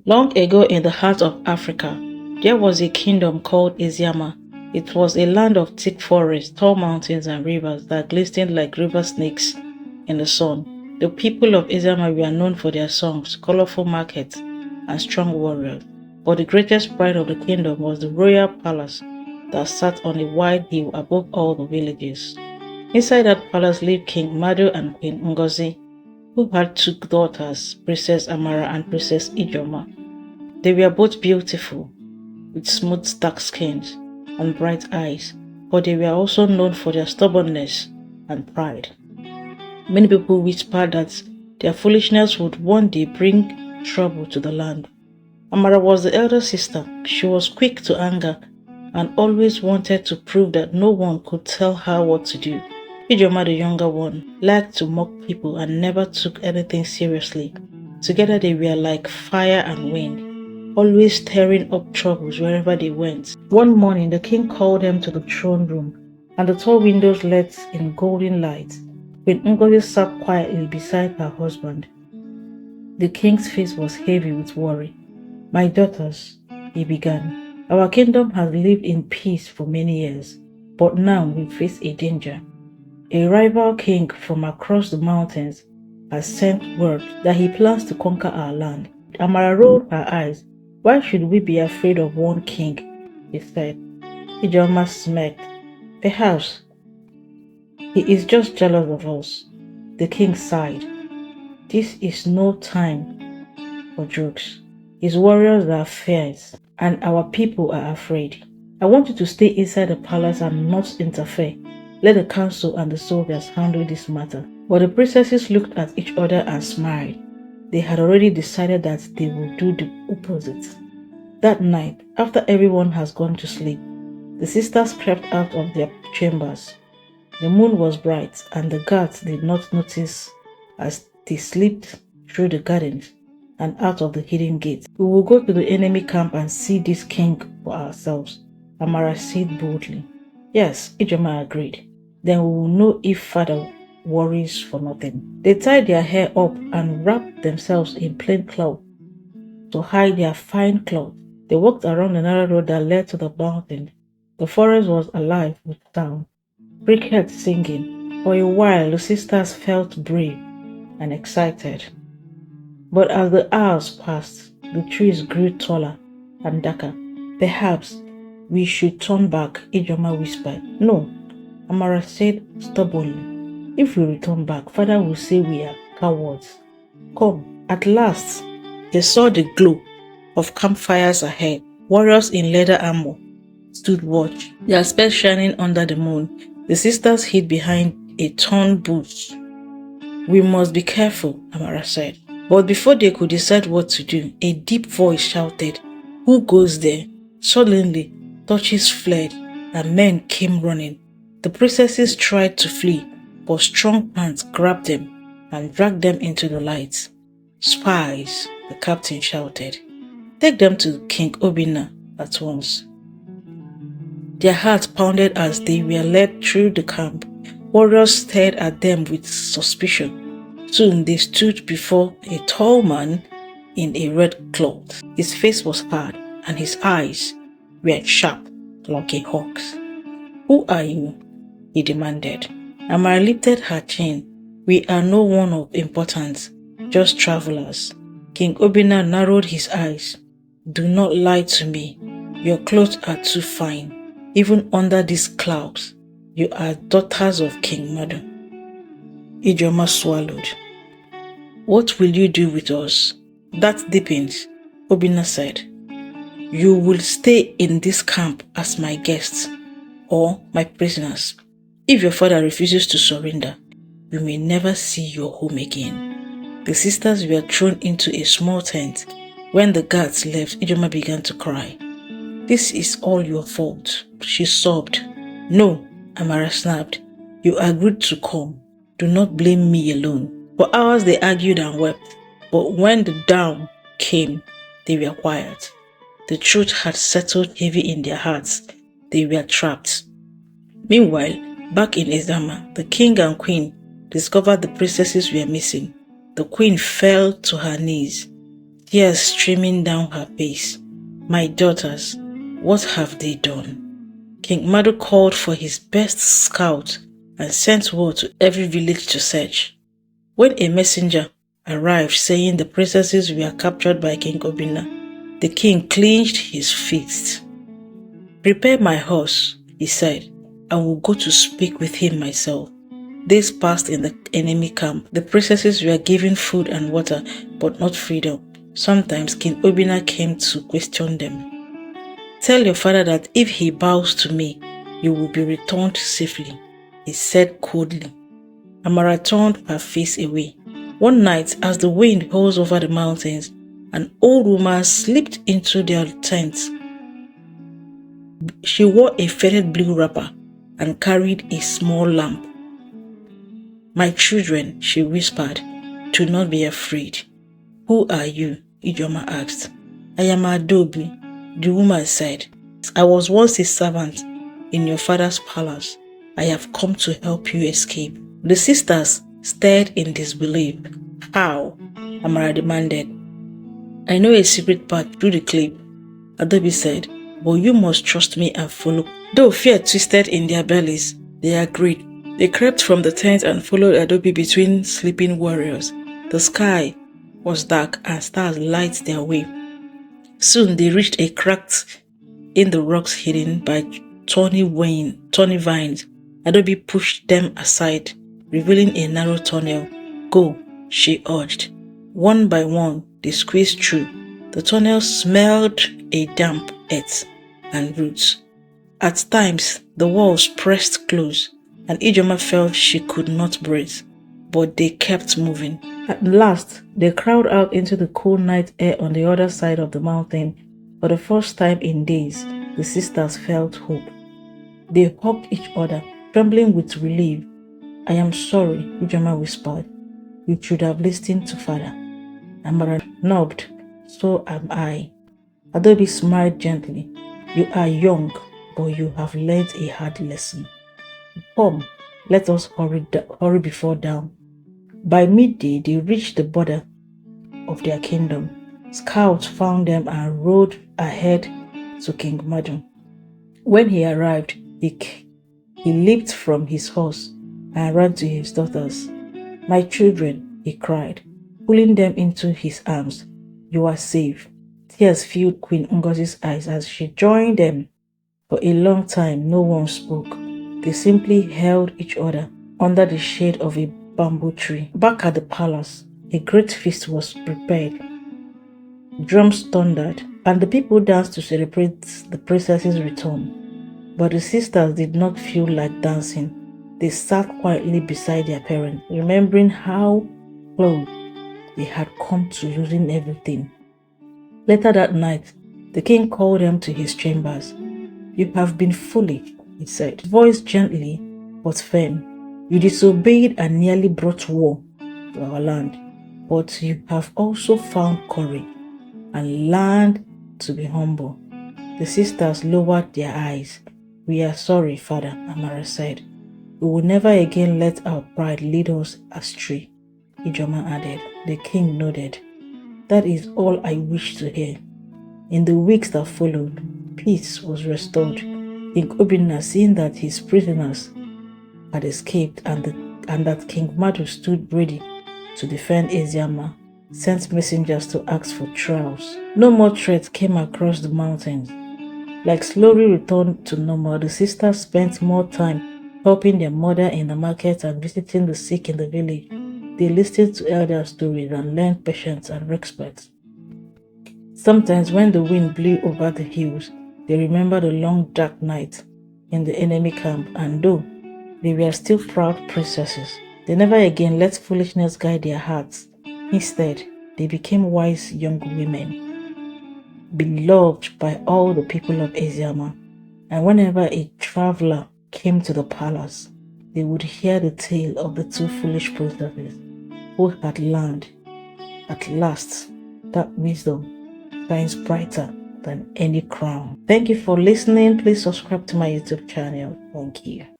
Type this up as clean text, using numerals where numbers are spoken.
Long ago in the heart of Africa, there was a kingdom called Isiama. It was a land of thick forests, tall mountains, and rivers that glistened like river snakes in the sun. The people of Isiama were known for their songs, colorful markets, and strong warriors. But the greatest pride of the kingdom was the royal palace that sat on a wide hill above all the villages. Inside that palace lived King Madu and Queen Ngozi, who had two daughters, Princess Amara and Princess Ijoma. They were both beautiful, with smooth dark skins and bright eyes, but they were also known for their stubbornness and pride. Many people whispered that their foolishness would one day bring trouble to the land. Amara was the elder sister. She was quick to anger and always wanted to prove that no one could tell her what to do. Ijoma, the younger one, liked to mock people and never took anything seriously. Together they were like fire and wind, always stirring up troubles wherever they went. One morning the king called them to the throne room, and the tall windows let in golden light. Queen Ngozi sat quietly beside her husband. The king's face was heavy with worry. "My daughters," he began, "our kingdom has lived in peace for many years, but now we face a danger. A rival king from across the mountains has sent word that he plans to conquer our land." Amara rolled her eyes. "Why should we be afraid of one king?" he said. Ijoma smirked. "Perhaps he is just jealous of us." The king sighed. "This is no time for jokes. His warriors are fierce, and our people are afraid. I want you to stay inside the palace and not interfere. Let the council and the soldiers handle this matter." But the princesses looked at each other and smiled. They had already decided that they would do the opposite. That night, after everyone has gone to sleep, the sisters crept out of their chambers. The moon was bright, and the guards did not notice as they slipped through the gardens and out of the hidden gate. "We will go to the enemy camp and see this king for ourselves," Amara said boldly. "Yes," Ijoma agreed. "Then we will know if father worries for nothing." They tied their hair up and wrapped themselves in plain cloth to hide their fine clothes. They walked around the narrow road that led to the mountain. The forest was alive with sound, crickets singing. For a while, the sisters felt brave and excited. But as the hours passed, the trees grew taller and darker. "Perhaps we should turn back," Ijoma whispered. "No," Amara said stubbornly. "If we return back, father will say we are cowards. Come." At last, they saw the glow of campfires ahead. Warriors in leather armor stood watch, their spears shining under the moon. The sisters hid behind a thorn bush. "We must be careful," Amara said. But before they could decide what to do, a deep voice shouted, "Who goes there?" Suddenly, torches flared and men came running. The princesses tried to flee, but strong hands grabbed them and dragged them into the light. "Spies," the captain shouted. "Take them to King Obinna at once." Their hearts pounded as they were led through the camp. Warriors stared at them with suspicion. Soon they stood before a tall man in a red cloth. His face was hard and his eyes were sharp like a hawk's. "Who are you?" he demanded. Amara lifted her chin. "We are no one of importance, just travelers." King Obinna narrowed his eyes. "Do not lie to me. Your clothes are too fine. Even under these clouds, you are daughters of King Madu." Ijoma swallowed. "What will you do with us?" "That depends," Obinna said. "You will stay in this camp as my guests or my prisoners. If your father refuses to surrender, you may never see your home again." The sisters were thrown into a small tent. When the guards left, Ijoma began to cry. "This is all your fault," she sobbed. "No," Amara snapped. "You agreed to come. Do not blame me alone." For hours they argued and wept, but when the dawn came, they were quiet. The truth had settled heavy in their hearts. They were trapped. Meanwhile, back in Ezama, the king and queen discovered the princesses were missing. The queen fell to her knees. tears streaming down her face. My daughters, what have they done? King Madu called for his best scout and sent word to every village to search. When a messenger arrived saying the princesses were captured by King Obinna, the king clenched his fists. Prepare my horse, he said. I will go to speak with him myself. Days passed in the enemy camp. The princesses were given food and water, but not freedom. Sometimes King Obinna came to question them. Tell your father that if he bows to me, you will be returned safely, he said coldly. Amara turned her face away. One night, as the wind howls over the mountains, an old woman slipped into their tent. She wore a faded blue wrapper and carried a small lamp. My children, she whispered, do not be afraid. Who are you? Ijoma asked. I am Adobe, the woman said. I was once a servant in your father's palace. I have come to help you escape. The sisters stared in disbelief. How? Amara demanded. I know a secret path through the cliff, Adobe said, but you must trust me and follow. Though fear twisted in their bellies, they agreed. They crept from the tent and followed Adobe between sleeping warriors. The sky was dark and stars light their way. Soon they reached a crack in the rocks hidden by thorny vines. Adobe pushed them aside, revealing a narrow tunnel. Go, she urged. One by one, they squeezed through. The tunnel smelled a damp earth and roots. At times, the walls pressed close, and Ijoma felt she could not breathe, but they kept moving. At last, they crawled out into the cool night air on the other side of the mountain. For the first time in days, the sisters felt hope. They hugged each other, trembling with relief. I am sorry, Ijoma whispered. You should have listened to father. Amara nodded. So am I. Adobe smiled gently. You are young, but you have learned a hard lesson. Come, let us hurry before dawn. By midday, they reached the border of their kingdom. Scouts found them and rode ahead to King Madu. When he arrived, he leaped from his horse and ran to his daughters. My children, he cried, pulling them into his arms. You are safe. Tears filled Queen Ngozi's eyes as she joined them. For a long time, no one spoke. They simply held each other under the shade of a bamboo tree. Back at the palace, a great feast was prepared. Drums thundered, and the people danced to celebrate the princess's return. But the sisters did not feel like dancing. They sat quietly beside their parents, remembering how close they had come to losing everything. Later that night, the king called them to his chambers. You have been foolish, he said, his voice gently but firm. You disobeyed and nearly brought war to our land, but you have also found courage and learned to be humble. The sisters lowered their eyes. We are sorry, father, Amara said. We will never again let our pride lead us astray, Ijoma added. The king nodded. That is all I wish to hear. In the weeks that followed, peace was restored. King Obinna, seeing that his prisoners had escaped and that King Madu stood ready to defend Eziama, sent messengers to ask for trials. No more threats came across the mountains. Like slowly returned to normal, the sisters spent more time helping their mother in the market and visiting the sick in the village. They listened to elder stories and learned patience and respect. Sometimes when the wind blew over the hills, they remembered the long dark night in the enemy camp, and though they were still proud princesses, they never again let foolishness guide their hearts. Instead, they became wise young women, beloved by all the people of Eziama. And whenever a traveler came to the palace, they would hear the tale of the two foolish princesses who had learned at last that wisdom shines brighter than any crown. Thank you for listening. Please subscribe to my YouTube channel. Thank you.